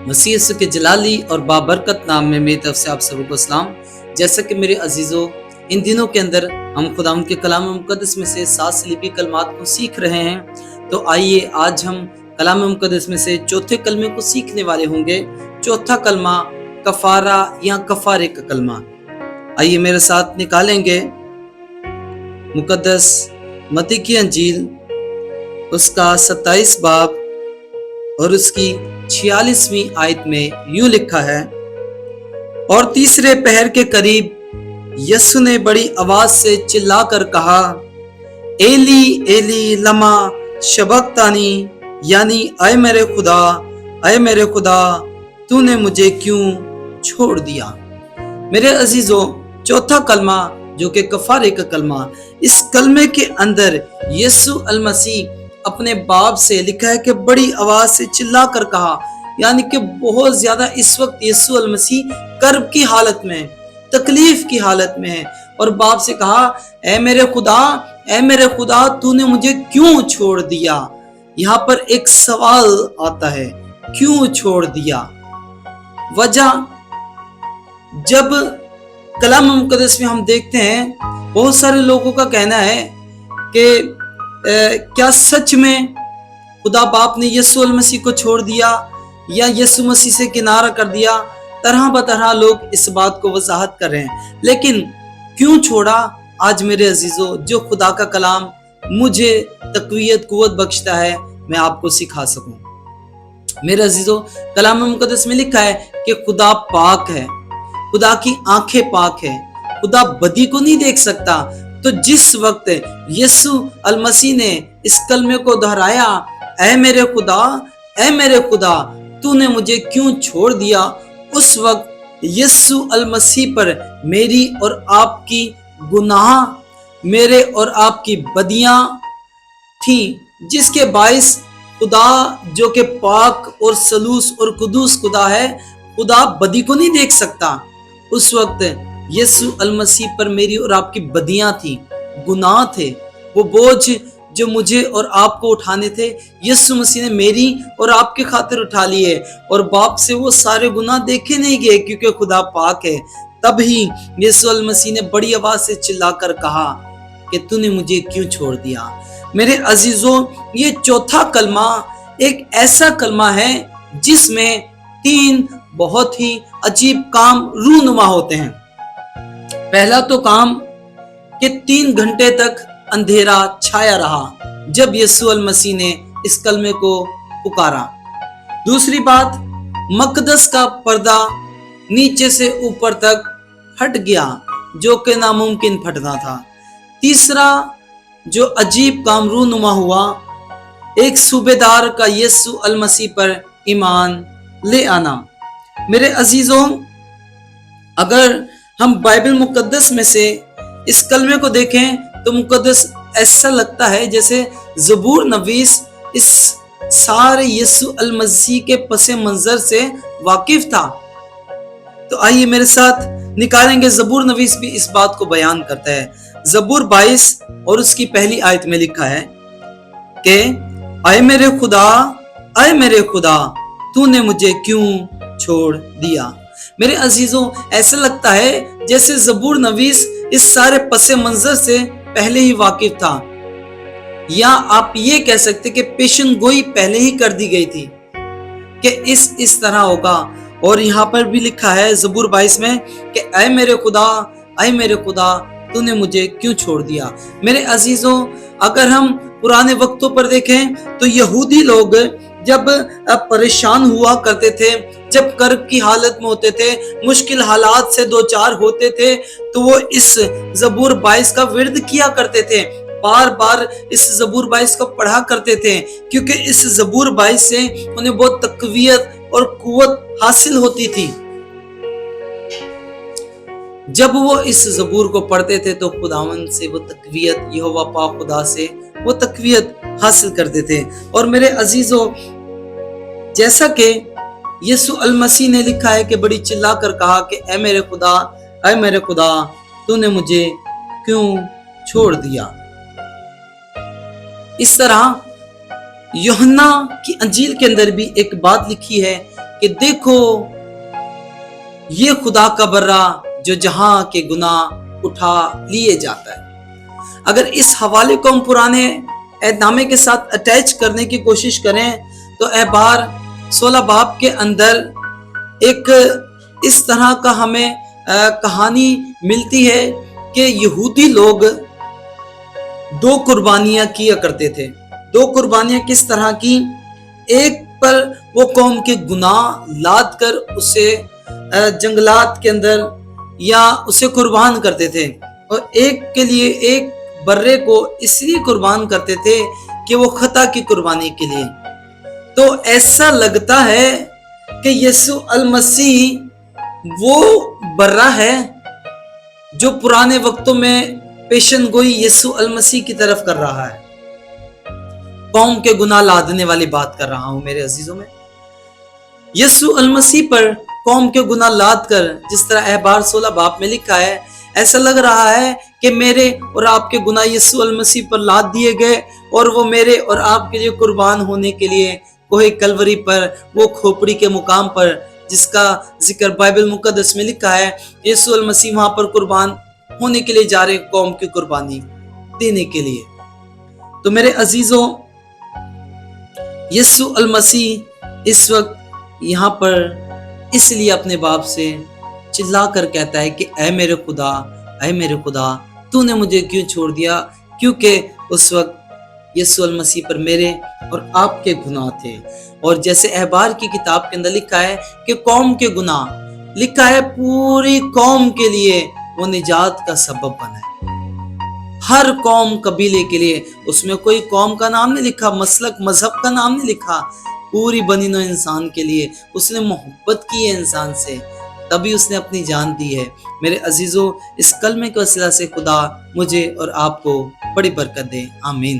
मसीह यीशु के जलाली और बाबरकत नाम में मेरी तरफ से आप सबको सलाम। जैसा कि मेरे अजीजों, इन दिनों के अंदर हम खुदावंद के कलाम मुक़द्दस में से 7 सलीबी कलमात को सीख रहे हैं। तो आइए आज हम कलाम मुक़द्दस में से चौथे कलमे को सीखने वाले होंगे। चौथा कलमा कफारा या कफारे का कलमा। आइए मेरे साथ निकालेंगे मुक़द्दस मत्ती की अंजील, उसका 27 बाब और उसकी 46वीं आयत में यूं लिखा है, और तीसरे पहर के करीब यीशु ने बड़ी आवाज से चिल्लाकर कहा, एली एली लमा शबक्तानी, यानी ऐ मेरे खुदा तूने मुझे क्यों छोड़ दिया। मेरे अजीजों, चौथा कलमा जो कि कफारे का कलमा, इस कलमे के अंदर यीशु अल मसीह अपने बाप से लिखा है कि बड़ी आवाज से चिल्ला कर कहा, यानी कि बहुत ज्यादा इस वक्त यीशु अल मसीह कर्ब की हालत में, तकलीफ की हालत में है, और बाप से कहा, ऐ मेरे खुदा तूने मुझे क्यों छोड़ दिया। यहाँ पर एक सवाल आता है, क्यों छोड़ दिया। वजह, जब कलाम मुक़द्दस में हम देखते हैं, बहुत सारे लोगों का कहना है कि क्या सच में खुदा बाप ने यीशु अल मसीह को छोड़ दिया या यीशु मसीह से किनारा कर दिया। तरह बतरह लोग इस बात को वजाहत कर रहे हैं, लेकिन क्यों छोड़ा, आज मेरे अजीजों जो खुदा का कलाम मुझे तक़वियत कुव्वत बख्शता है, मैं आपको सिखा सकूं। मेरे अजीजों, कलाम मुक़द्दस में लिखा है कि खुदा पाक है, खुदा की आंखें पाक है, खुदा बदी को नहीं देख सकता। तो जिस वक्त यीशु अल मसीह ने इस कलमे को दोहराया, ऐ मेरे खुदा तूने मुझे क्यों छोड़ दिया, उस वक्त यीशु अल मसीह पर मेरी और आपकी गुनाह, मेरे और आपकी बदियां थी, जिसके बाइस खुदा जो कि पाक और सलूस और कुदूस खुदा है, खुदा बदी को नहीं देख सकता। उस वक्त यीशु अल मसीह पर मेरी और आपकी बदियां थी, गुनाह थे, वो बोझ जो मुझे और आपको उठाने थे, यीशु मसीह ने मेरी और आपके खातिर उठा लिए, और बाप से वो सारे गुनाह देखे नहीं गए क्योंकि खुदा पाक है। तब ही यीशु अल मसीह ने बड़ी आवाज से चिल्लाकर कहा कि तूने मुझे क्यों छोड़ दिया। मेरे अजीजों, ये चौथा कलमा एक ऐसा कलमा है जिसमें 3 बहुत ही अजीब काम रूनुमा होते हैं। पहला तो काम कि 3 घंटे तक अंधेरा छाया रहा जब यीशु अल मसीह ने इस कलमे को पुकारा। दूसरी बात, मकदस का पर्दा नीचे से ऊपर तक फट गया, जो कि नामुमकिन फटना था। तीसरा जो अजीब काम रूनुमा हुआ, एक सूबेदार का यीशु अल मसीह पर ईमान ले आना। मेरे अजीजों, अगर हम बाइबल मुक़द्दस में से इस कलमे को देखें तो मुक़द्दस ऐसा लगता है जैसे ज़बूर नवीस इस सारे यीशु अल मसीह के पसे मंजर से वाकिफ था। तो आइए मेरे साथ निकालेंगे, ज़बूर नवीस भी इस बात को बयान करता है। ज़बूर 22 और उसकी पहली आयत में लिखा है कि ऐ मेरे खुदा तूने मुझे क्यों छोड़ दिया। मेरे अजीजों, ऐसा लगता है जैसे ज़बूर नवीस इस सारे पसे मंजर से पहले ही वाकिफ था, या आप ये कह सकते कि पेशन गोई पहले ही कर दी गई थी कि इस तरह होगा। और यहाँ पर भी लिखा है ज़बूर 22 में कि ऐ मेरे खुदा तूने मुझे क्यों छोड़ दिया। मेरे अजीजों, अगर हम पुराने वक्तों पर देखें तो यहूदी लोग जब परेशान हुआ करते थे, जब कर्ब की हालत में होते थे, मुश्किल हालात से दो चार होते थे, तो वो इस ज़बूर 22 का विर्द किया करते थे, बार बार इस ज़बूर 22 को पढ़ा करते थे, क्योंकि इस ज़बूर 22 से उन्हें बहुत तक़वियत और कुव्वत हासिल होती थी। जब वो इस ज़बूर को पढ़ते थे तो खुदावंद से वो तक़वियत, यहोवा पाक खुदा से वो तक़वियत हासिल करते थे। और मेरे अजीजों, जैसा कि यीशु अल मसीह ने लिखा है कि बड़ी चिल्ला कर कहा कि ऐ मेरे खुदा तूने मुझे क्यों छोड़ दिया। इस तरह यूहन्ना की अंजील के अंदर भी एक बात लिखी है کہ دیکھو یہ خدا کا برہ جو جہاں کے گناہ اٹھا لیے جاتا ہے۔ اگر اس حوالے کو ہم پرانے عہد نامے کے ساتھ اٹیچ کرنے کی کوشش کریں تو احبار 16 باب کے اندر ایک اس طرح کا ہمیں کہانی ملتی ہے کہ یہودی لوگ 2 قربانیاں کیا کرتے تھے۔ 2 قربانیاں کس طرح کی؟ ایک پر وہ قوم کے گناہ لاد کر اسے جنگلات کے اندر یا اسے قربان کرتے تھے، اور ایک کے لیے ایک برے کو اس لیے قربان کرتے تھے کہ وہ خطا کی قربانی کے لیے۔ تو ایسا لگتا ہے کہ یسوع المسیح وہ برہ ہے جو پرانے وقتوں میں پیشن گوئی یسوع المسیح کی طرف کر رہا ہے۔ قوم کے گناہ لادنے والی بات کر رہا ہوں میرے عزیزوں میں۔ یسوع المسیح پر قوم کے گناہ لاد کر، جس طرح احبار 16 باب میں لکھا ہے، ایسا لگ رہا ہے کہ میرے اور آپ کے گناہ یسوع المسیح پر لاد دیے گئے اور وہ میرے اور آپ کے لیے قربان ہونے کے لیے کوہ کلوری پر، وہ کھوپڑی کے مقام پر جس کا ذکر بائبل مقدس میں لکھا ہے، یسوع المسیح وہاں پر قربان ہونے کے لیے جا رہے، قوم کی قربانی دینے کے لیے۔ تو میرے عزیزوں، یسوع المسیح اس وقت یہاں پر اس لیے اپنے باپ سے چلا کر کہتا ہے کہ اے میرے خدا، اے میرے خدا، تو نے مجھے کیوں چھوڑ دیا؟ کیونکہ اس وقت یسوع المسیح پر میرے اور آپ کے گناہ تھے۔ اور جیسے احبار کی کتاب کے اندر لکھا ہے کہ قوم کے گناہ، لکھا ہے پوری قوم کے لیے وہ نجات کا سبب بنا ہے۔ ہر قوم قبیلے کے لیے، اس میں کوئی قوم کا نام نہیں لکھا، مسلک مذہب کا نام نہیں لکھا، پوری بنی نوع انسان کے لیے اس نے محبت کی ہے انسان سے، تبھی اس نے اپنی جان دی ہے۔ میرے عزیزوں، اس کلمے کے وسیلہ سے خدا مجھے اور آپ کو بڑی برکت دے، آمین۔